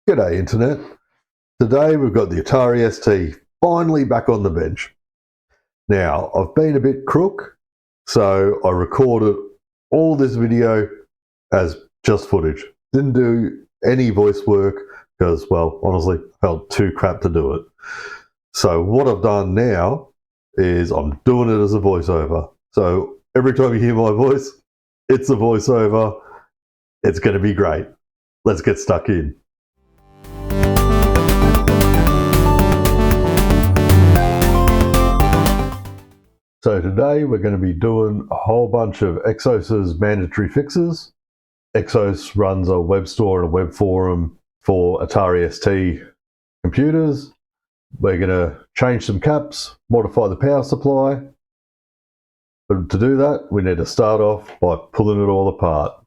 G'day Internet. Today we've got the Atari ST finally back on the bench. Now, I've been a bit crook, so I recorded all this video as just footage. Didn't do any voice work because, well, honestly, I felt too crap to do it. So what I've done now is I'm doing it as a voiceover. So every time you hear my voice, it's a voiceover. It's going to be great. Let's get stuck in. So today we're going to be doing a whole bunch of Exxos' mandatory fixes. Exxos runs a web store and a web forum for Atari ST computers. We're going to change some caps, modify the power supply. But to do that, we need to start off by pulling it all apart.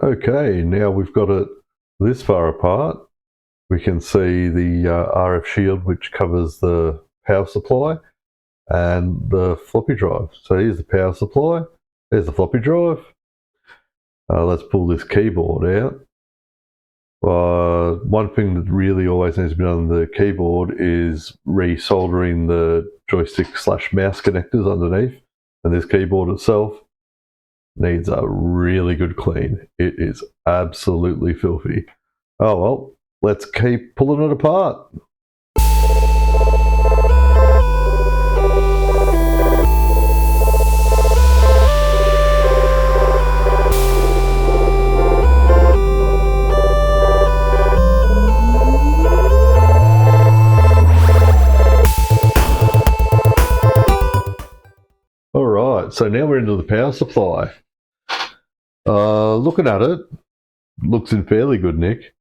Okay, now we've got it this far apart. We can see the RF shield which covers the power supply and the floppy drive. So here's the power supply, there's the floppy drive. Let's pull this keyboard out. One thing that really always needs to be done on the keyboard is resoldering the joystick / mouse connectors underneath, and this keyboard itself needs a really good clean. It is absolutely filthy. Oh well, let's keep pulling it apart. Alright, so now we're into the power supply. Looking at it, looks in fairly good nick.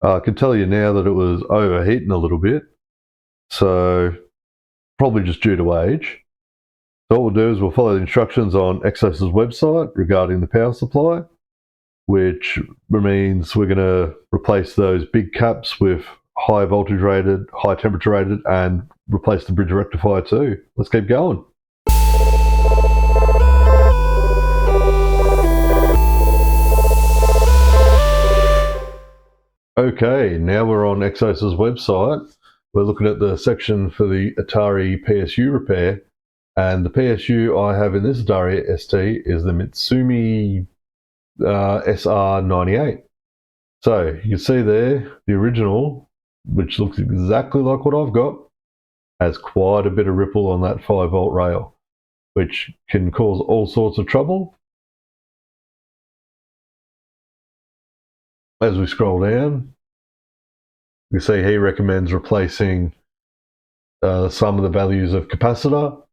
I can tell you now that it was overheating a little bit, so probably just due to age. So what we'll do is we'll follow the instructions on Exxos' website regarding the power supply, which means we're going to replace those big caps with high voltage rated, high temperature rated, and replace the bridge rectifier too. Let's keep going. Okay, now we're on Exxos' website. We're looking at the section for the Atari PSU repair, and the PSU I have in this Atari ST is the Mitsumi SR98. So you can see there, the original, which looks exactly like what I've got, has quite a bit of ripple on that 5-volt rail, which can cause all sorts of trouble. As we scroll down, you see he recommends replacing some of the values of capacitor.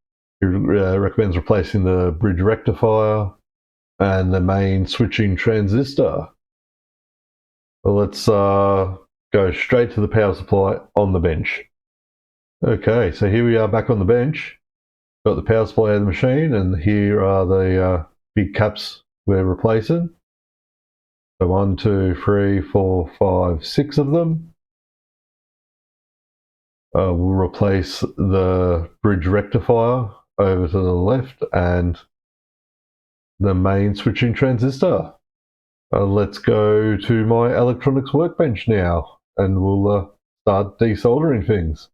He recommends replacing the bridge rectifier and the main switching transistor. Well, let's go straight to the power supply on the bench. Okay, so here we are back on the bench. Got the power supply of the machine, and here are the big caps we're replacing. So 1, 2, 3, 4, 5, 6 of them. We'll replace the bridge rectifier over to the left and the main switching transistor. Let's go to my electronics workbench now, and we'll start desoldering things.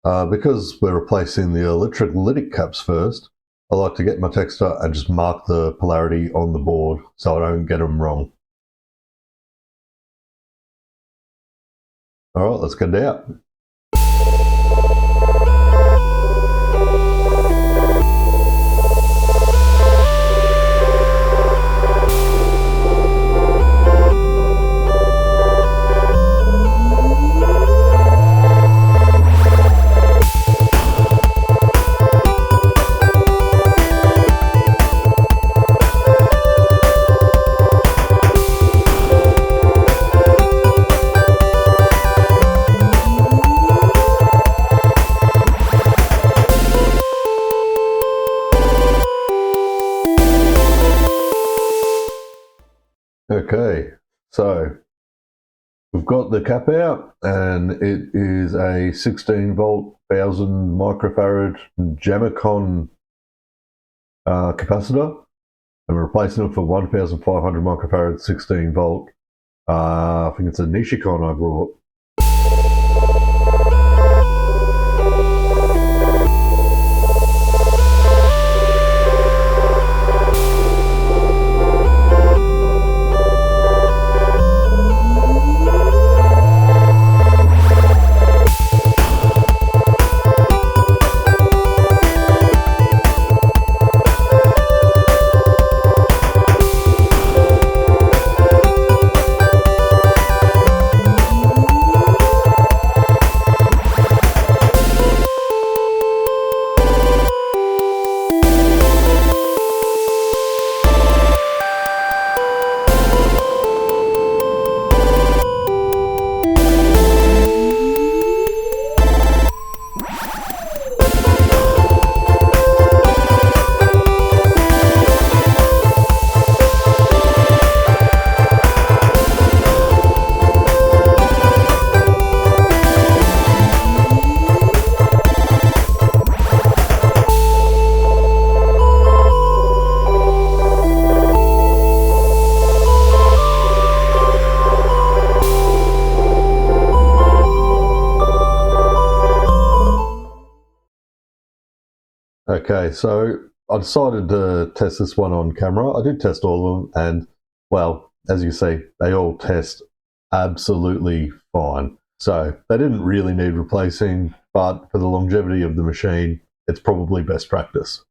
Because we're replacing the electrolytic caps first, I like to get my texter and just mark the polarity on the board so I don't get them wrong. Alright, let's get it out. Okay, so we've got the cap out, and it is a 16 volt, 1000 microfarad Jamicon capacitor, and we're replacing it for 1500 microfarad 16 volt. I think it's a Nishikon I brought. Okay, so I decided to test this one on camera. I did test all of them, and well, as you see, they all test absolutely fine. So they didn't really need replacing, but for the longevity of the machine, it's probably best practice.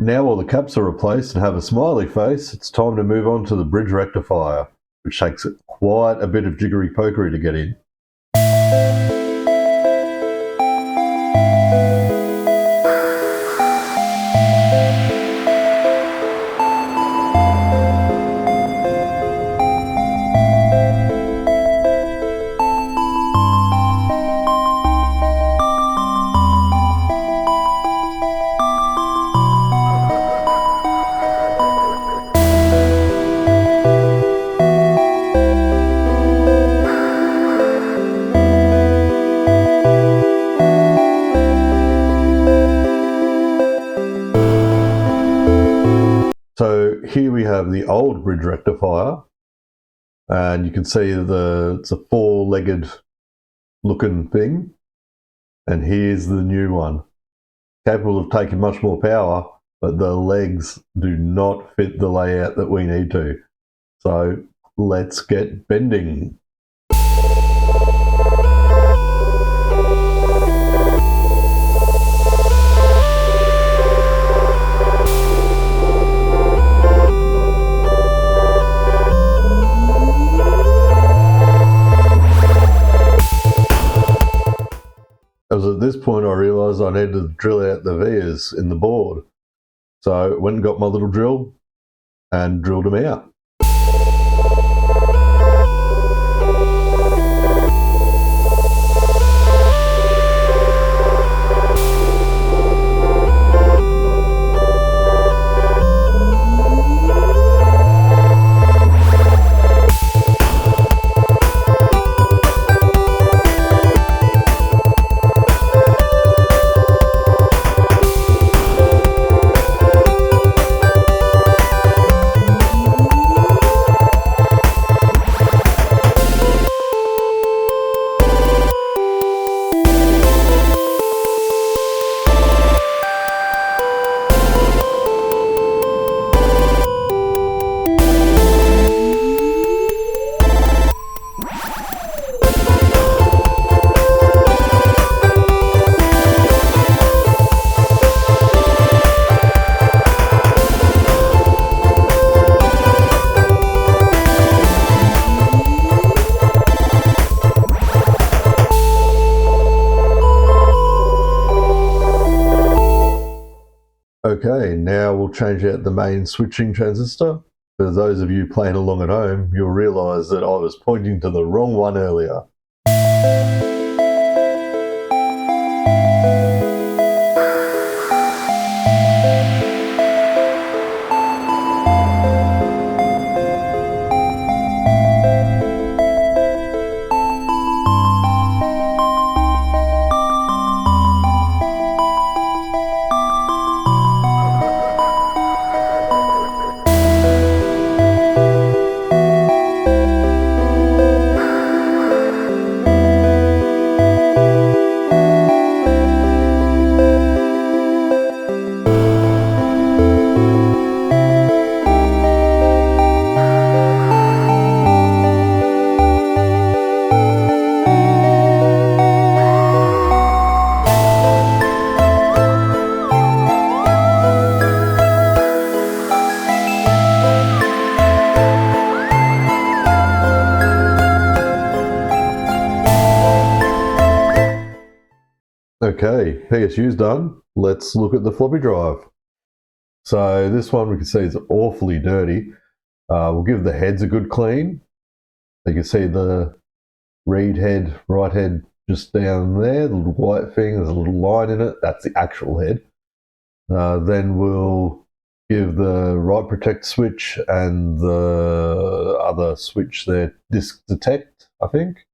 Now all the caps are replaced and have a smiley face, it's time to move on to the bridge rectifier, which takes quite a bit of jiggery pokery to get in. here we have the old bridge rectifier, and you can see it's a four-legged looking thing, and here's the new one. Capable of taking much more power, but the legs do not fit the layout that we need to. So let's get bending. It was at this point I realised I needed to drill out the vias in the board. So I went and got my little drill and drilled them out. Okay, now we'll change out the main switching transistor. For those of you playing along at home, you'll realise that I was pointing to the wrong one earlier. Okay, PSU's done. Let's look at the floppy drive. So this one we can see is awfully dirty. We'll give the heads a good clean. You can see the read head, right head just down there, the little white thing, there's a little line in it, that's the actual head. Then we'll give the write protect switch and the other switch there, disk detect, I think.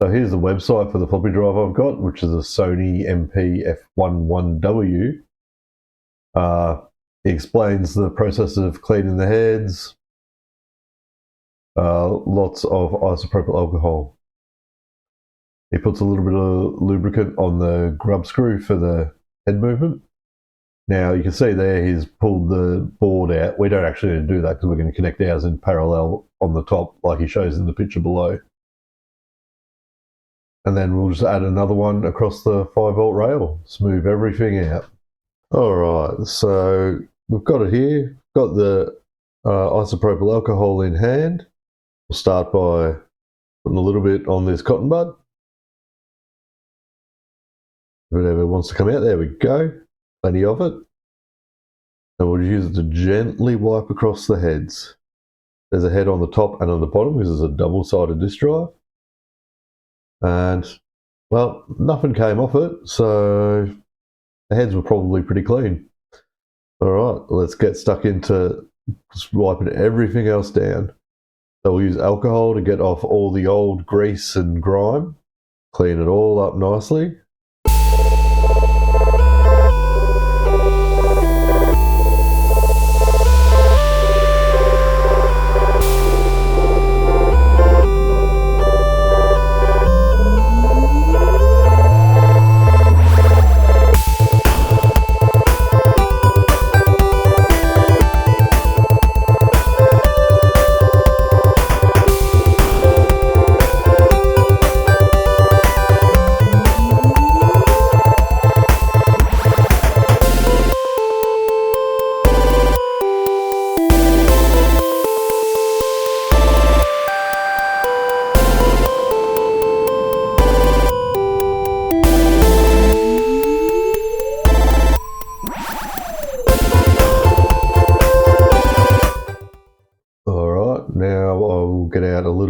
So here's the website for the floppy drive I've got, which is a Sony MP-F11W. It explains the process of cleaning the heads, lots of isopropyl alcohol. He puts a little bit of lubricant on the grub screw for the head movement. Now you can see there he's pulled the board out. We don't actually need to do that because we're going to connect ours in parallel on the top like he shows in the picture below. And then we'll just add another one across the 5-volt rail, smooth everything out. Alright, so we've got it here, got the isopropyl alcohol in hand. We'll start by putting a little bit on this cotton bud. Whatever wants to come out, there we go, plenty of it. And we'll use it to gently wipe across the heads. There's a head on the top and on the bottom because it's a double-sided disk drive. And, well, nothing came off it, so the heads were probably pretty clean. Alright, let's get stuck into just wiping everything else down. So we'll use alcohol to get off all the old grease and grime, clean it all up nicely.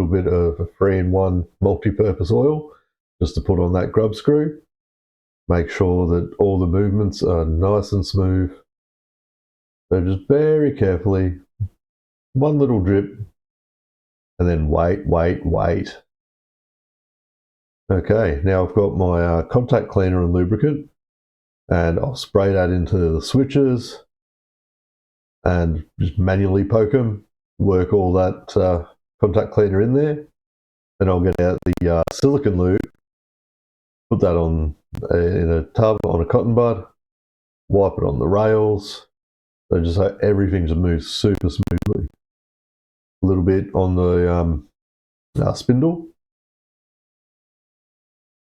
little bit of a 3-in-1 multi-purpose oil just to put on that grub screw. Make sure that all the movements are nice and smooth. So just very carefully, one little drip, and then wait. Okay, now I've got my contact cleaner and lubricant, and I'll spray that into the switches and just manually poke them, work all that contact cleaner in there. Then I'll get out the silicone lube, put that on in a tub on a cotton bud, wipe it on the rails, so just so everything just moves super smoothly. A little bit on the spindle,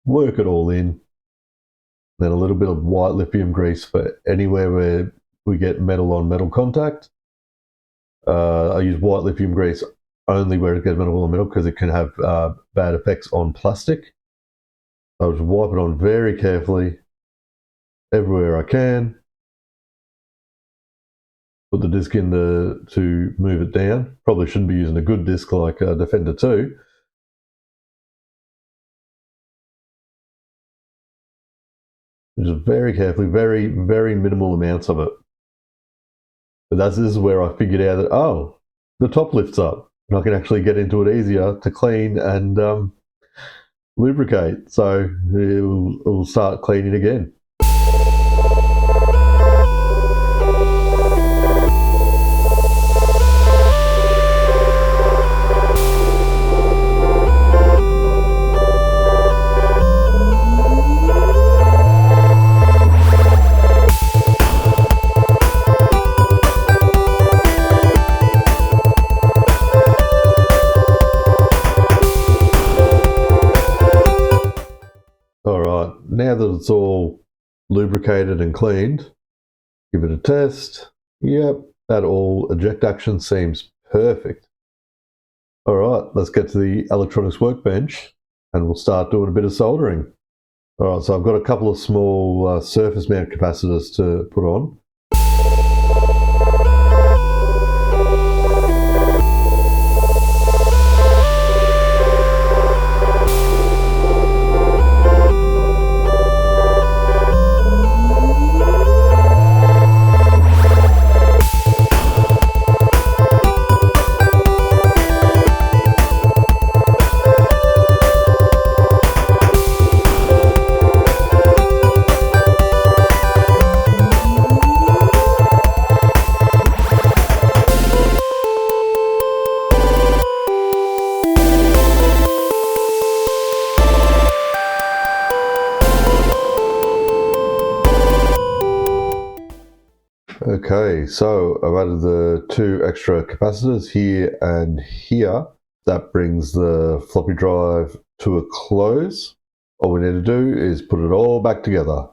work it all in. Then a little bit of white lithium grease for anywhere where we get metal on metal contact. I use white lithium grease only where it gets metal on metal because it can have bad effects on plastic. I'll just wipe it on very carefully everywhere I can. Put the disc in to move it down. Probably shouldn't be using a good disc like Defender 2. Just very carefully, very, very minimal amounts of it. But this is where I figured out that, oh, the top lifts up and I can actually get into it easier to clean and lubricate. So it'll start cleaning again. Now that it's all lubricated and cleaned, give it a test. Yep, that all eject action seems perfect. All right, let's get to the electronics workbench and we'll start doing a bit of soldering. All right, so I've got a couple of small surface mount capacitors to put on. Okay, so I've added the 2 extra capacitors here and here. That brings the floppy drive to a close. All we need to do is put it all back together.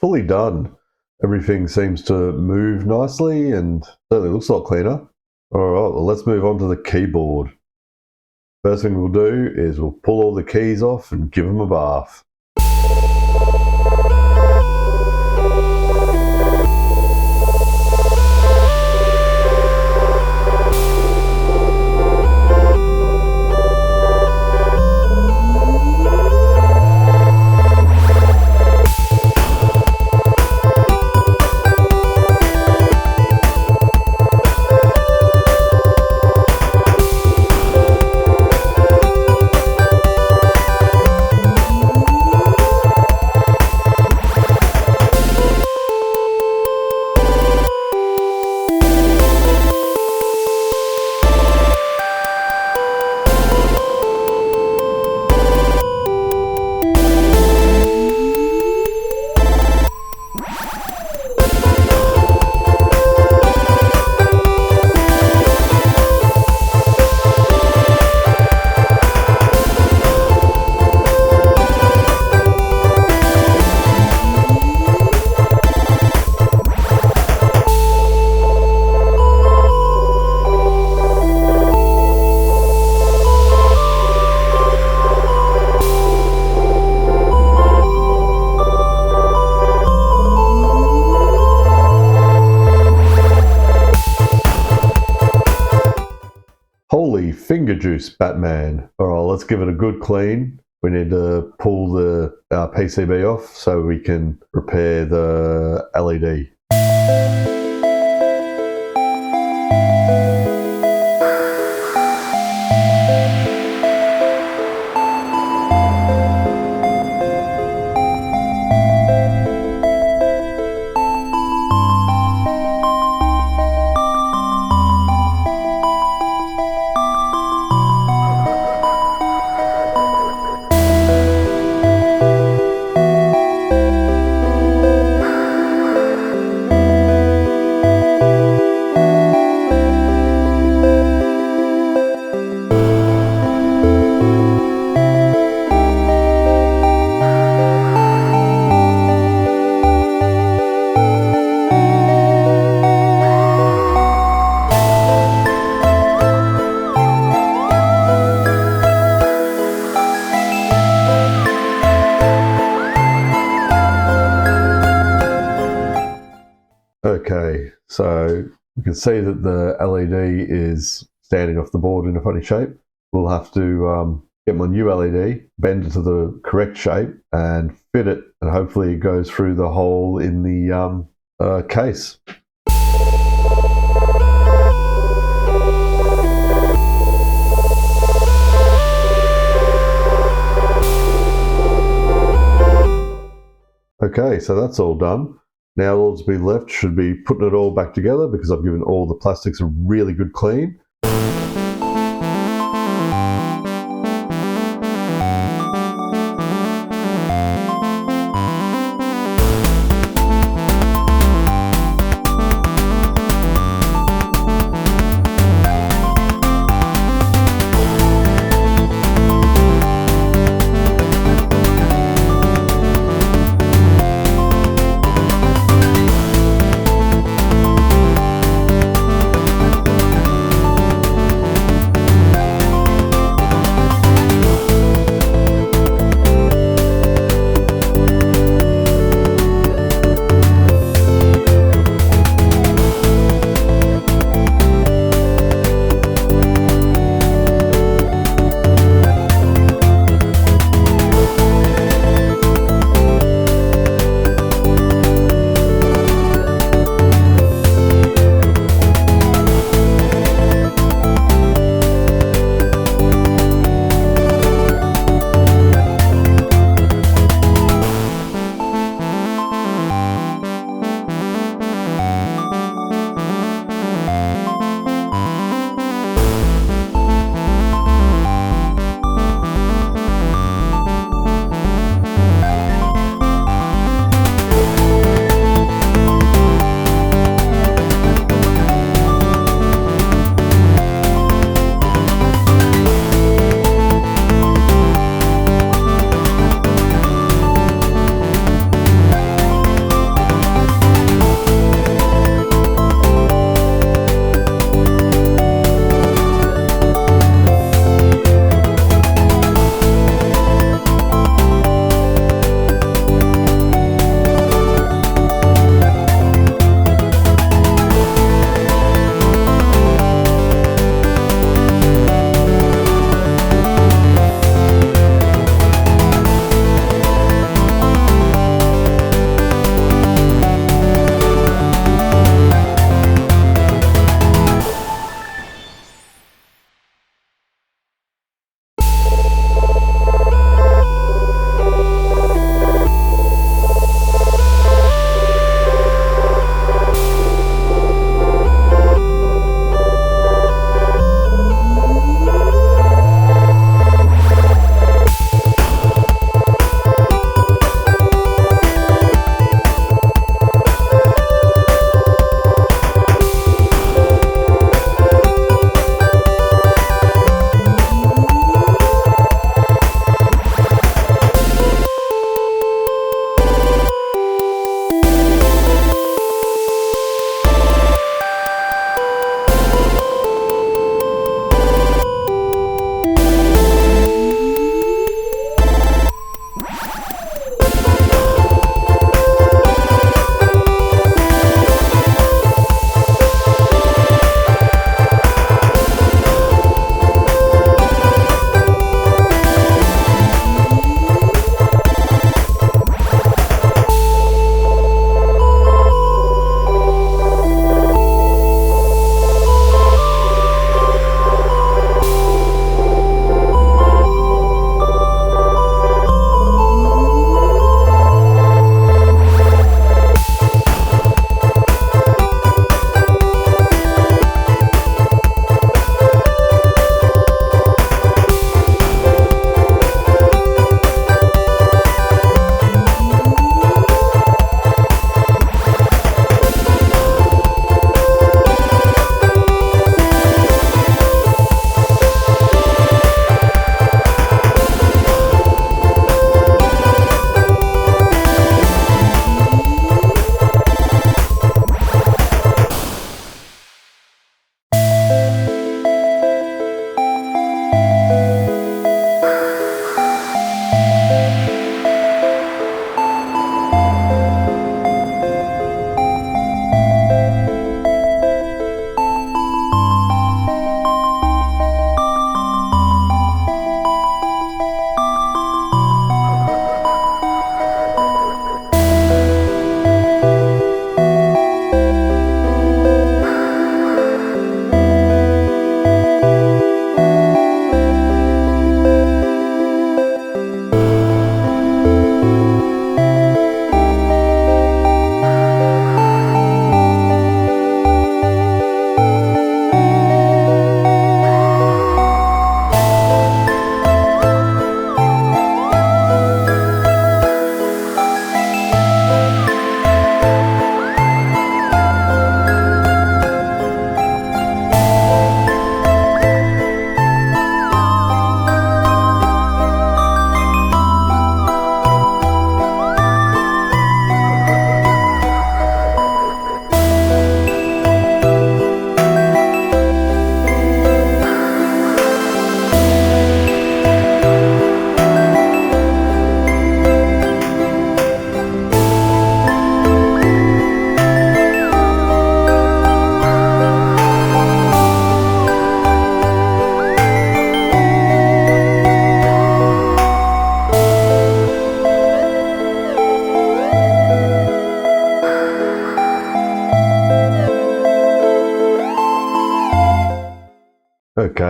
Fully done. Everything seems to move nicely and certainly looks a lot cleaner. All right, well, let's move on to the keyboard. First thing we'll do is we'll pull all the keys off and give them a bath. finger juice Batman. All right, let's give it a good clean. We need to pull the PCB off so we can repair the LED. Okay, so we can see that the LED is standing off the board in a funny shape. We'll have to get my new LED, bend it to the correct shape, and fit it, and hopefully it goes through the hole in the case. Okay, so that's all done. Now all that's been left should be putting it all back together because I've given all the plastics a really good clean.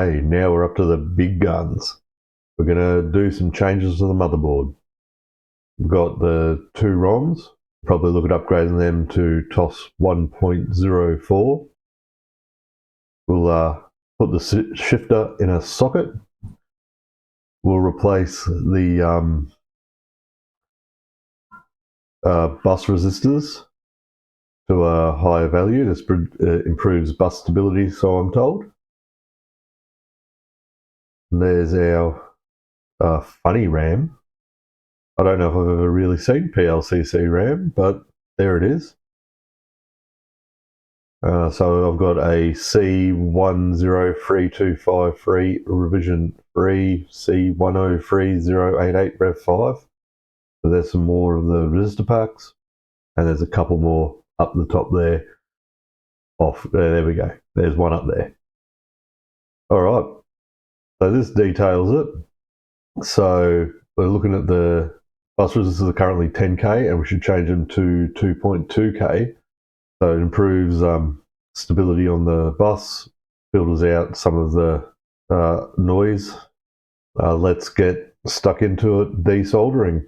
Okay, now we're up to the big guns. We're going to do some changes to the motherboard. We've got the two ROMs. Probably look at upgrading them to TOS 1.04. We'll put the shifter in a socket. We'll replace the bus resistors to a higher value. This improves bus stability, so I'm told. And there's our funny RAM. I don't know if I've ever really seen PLCC RAM, but there it is. So I've got a C103253 revision 3 C103088 Rev 5. So there's some more of the resistor packs, and there's a couple more up the top there. There we go. There's one up there. All right. So this details it. So we're looking at the bus resistors are currently 10K, and we should change them to 2.2K. So it improves stability on the bus, filters out some of the noise. Let's get stuck into it, desoldering.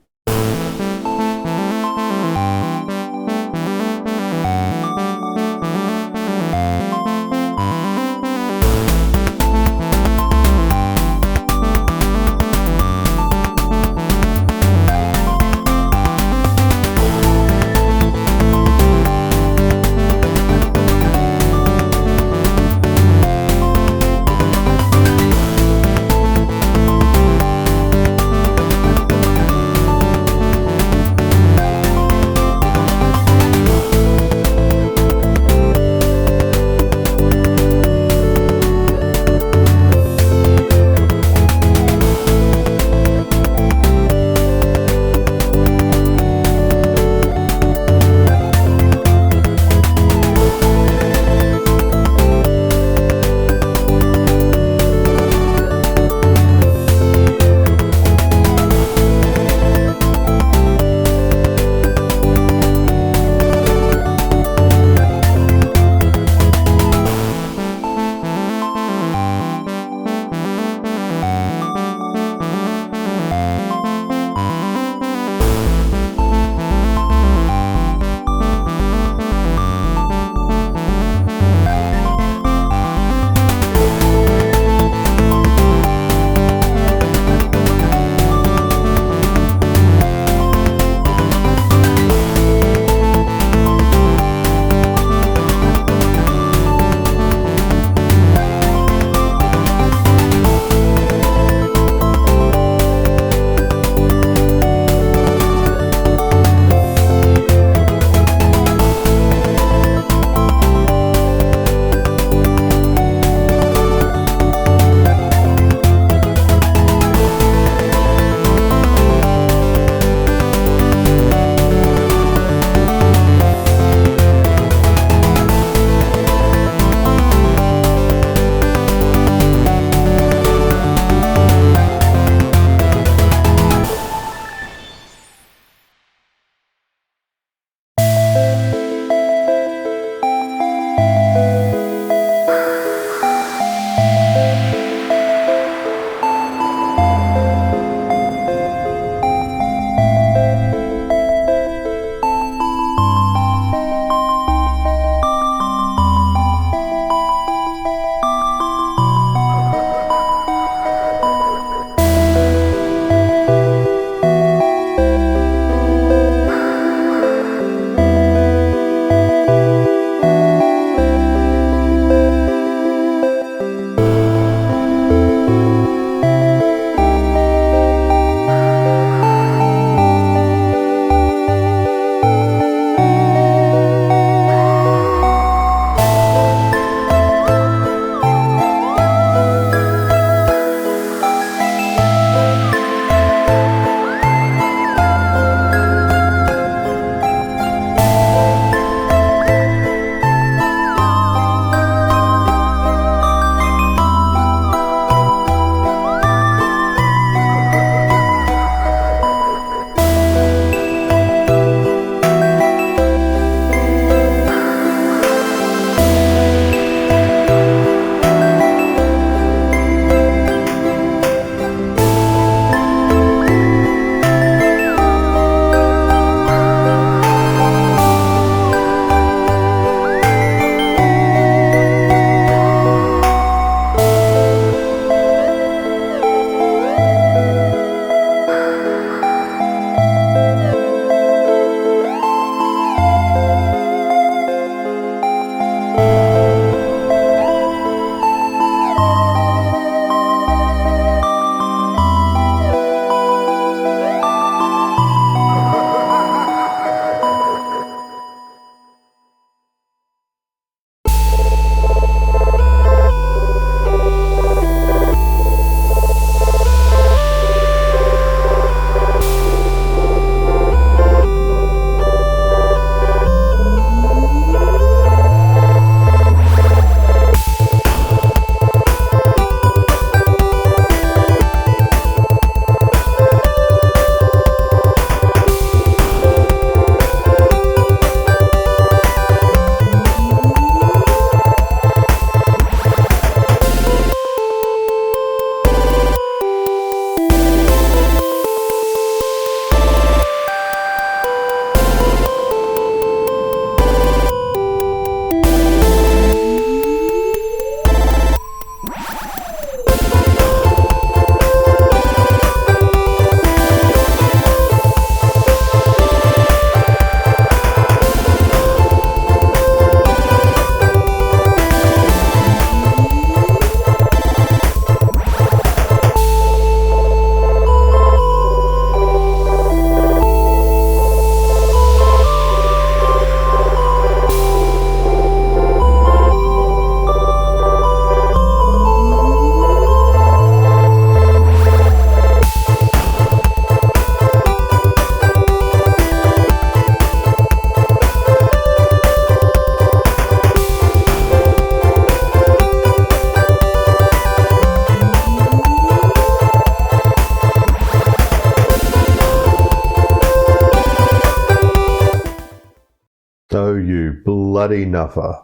Oh, you bloody nuffer.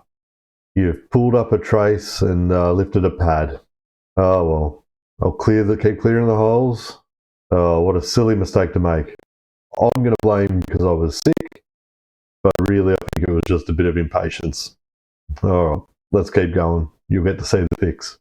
You've pulled up a trace and lifted a pad. Oh well, I'll keep clearing the holes. Oh, what a silly mistake to make. I'm going to blame because I was sick, but really I think it was just a bit of impatience. Alright, let's keep going. You'll get to see the fix.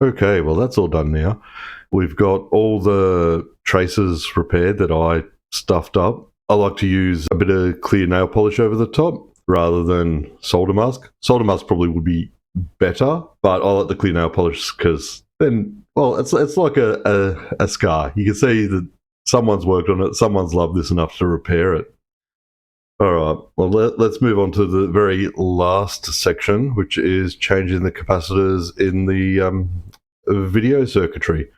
Okay, well that's all done now. We've got all the traces repaired that I stuffed up. I like to use a bit of clear nail polish over the top rather than solder mask. Solder mask probably would be better, but I like the clear nail polish because then, well, it's like a scar. You can see that someone's worked on it, someone's loved this enough to repair it. All right, well, let's move on to the very last section, which is changing the capacitors in the video circuitry.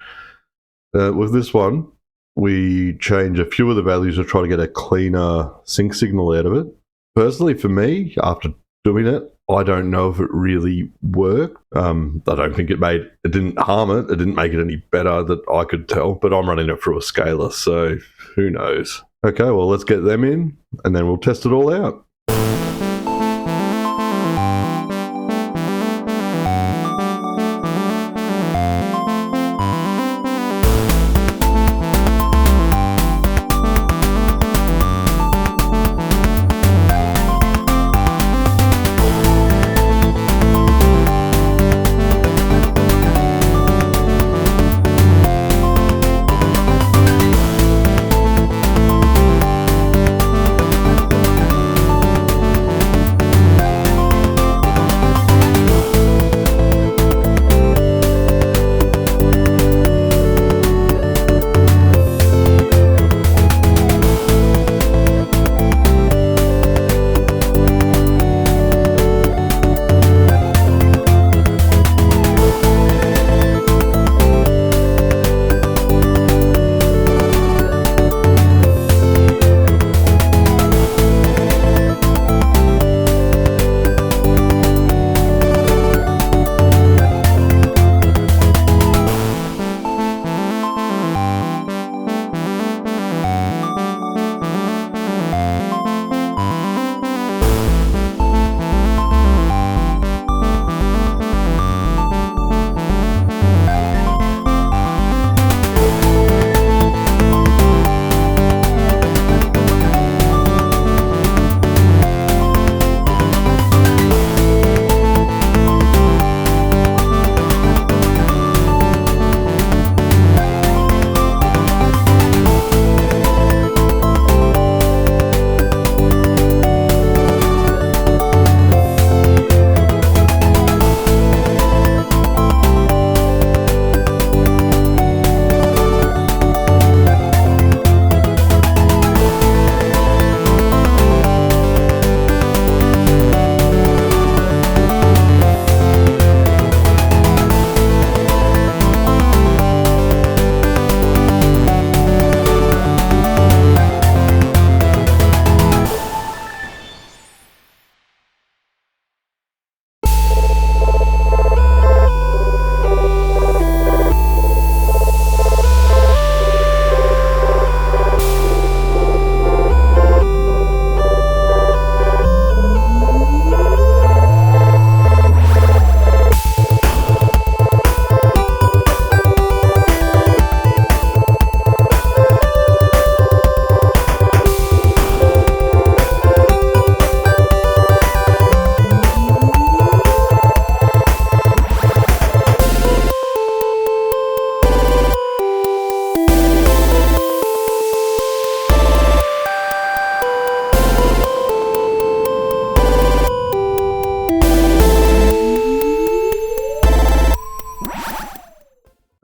With this one, we change a few of the values to try to get a cleaner sync signal out of it. Personally, for me, after doing it, I don't know if it really worked. I don't think it didn't harm it. It didn't make it any better that I could tell, but I'm running it through a scaler, so who knows? Okay, well, let's get them in, and then we'll test it all out.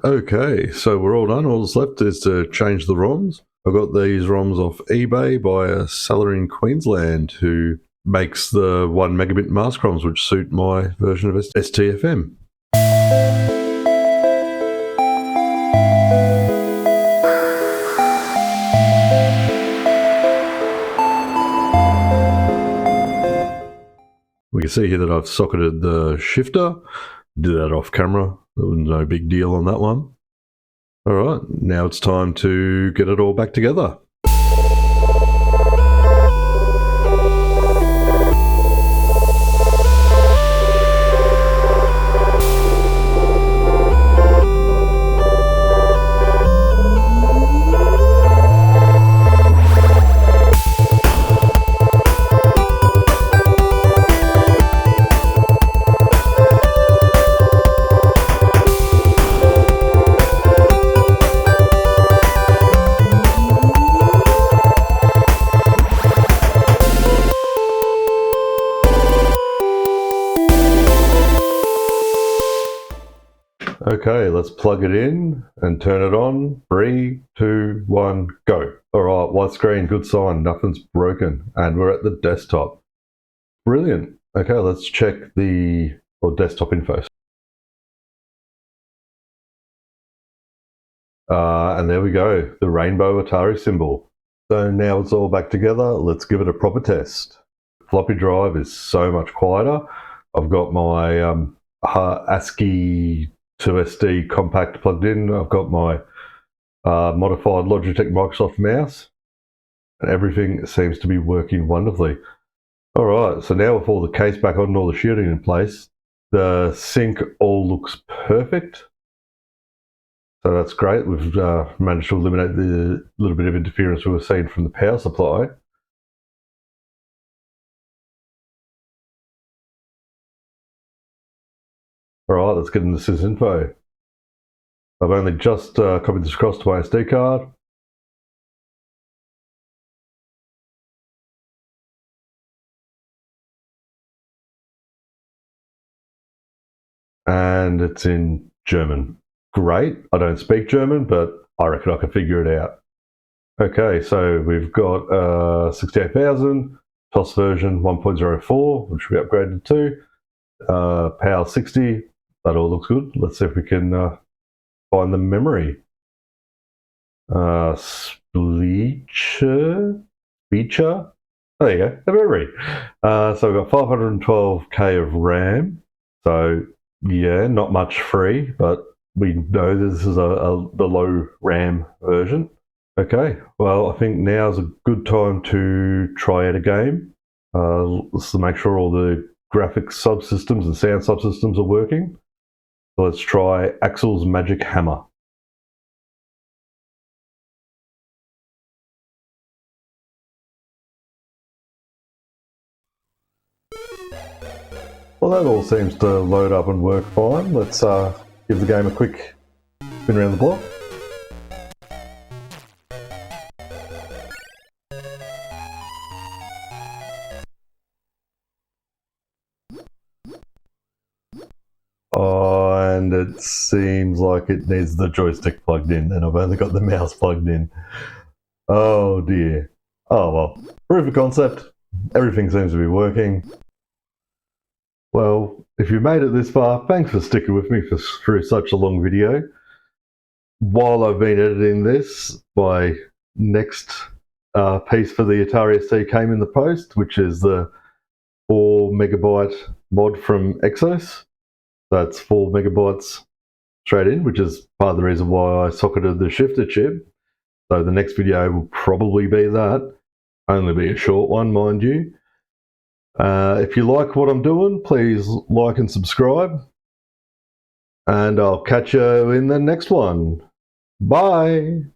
Okay, so we're all done. All that's left is to change the ROMs. I got these ROMs off eBay by a seller in Queensland who makes the 1 megabit mask ROMs, which suit my version of STFM. We can see here that I've socketed the shifter. Did that off camera. There was no big deal on that one. All right, now it's time to get it all back together. Okay, let's plug it in and turn it on. 3, 2, 1, go. All right, white screen, good sign, nothing's broken. And we're at the desktop. Brilliant. Okay, let's check the desktop info. And there we go, the rainbow Atari symbol. So now it's all back together. Let's give it a proper test. Floppy drive is so much quieter. I've got my ASCII to SD compact plugged in. I've got my modified Logitech Microsoft mouse, and everything seems to be working wonderfully. All right, so now with all the case back on and all the shielding in place, the sync all looks perfect. So that's great. We've managed to eliminate the little bit of interference we were seeing from the power supply. All right, let's get into sysinfo. I've only just copied this across to my SD card. And it's in German. Great. I don't speak German, but I reckon I can figure it out. Okay, so we've got 68,000, TOS version 1.04, which we upgraded to, PAL 60, that all looks good. Let's see if we can find the memory. Speecher? There you go, the memory. So we've got 512k of RAM, so yeah, not much free, but we know this is the low RAM version. Okay, well, I think now's a good time to try out a game. Let's make sure all the graphics subsystems and sound subsystems are working. So let's try Axel's Magic Hammer. Well, that all seems to load up and work fine. Let's give the game a quick spin around the block. And it seems like it needs the joystick plugged in, and I've only got the mouse plugged in. Oh dear. Oh well, proof of concept. Everything seems to be working. Well, if you made it this far, thanks for sticking with me through such a long video. While I've been editing this, my next piece for the Atari ST came in the post, which is the 4 megabyte mod from Exxos. That's 4 megabytes straight in, which is part of the reason why I socketed the shifter chip. So the next video will probably be that. Only be a short one, mind you. If you like what I'm doing, please like and subscribe. And I'll catch you in the next one. Bye.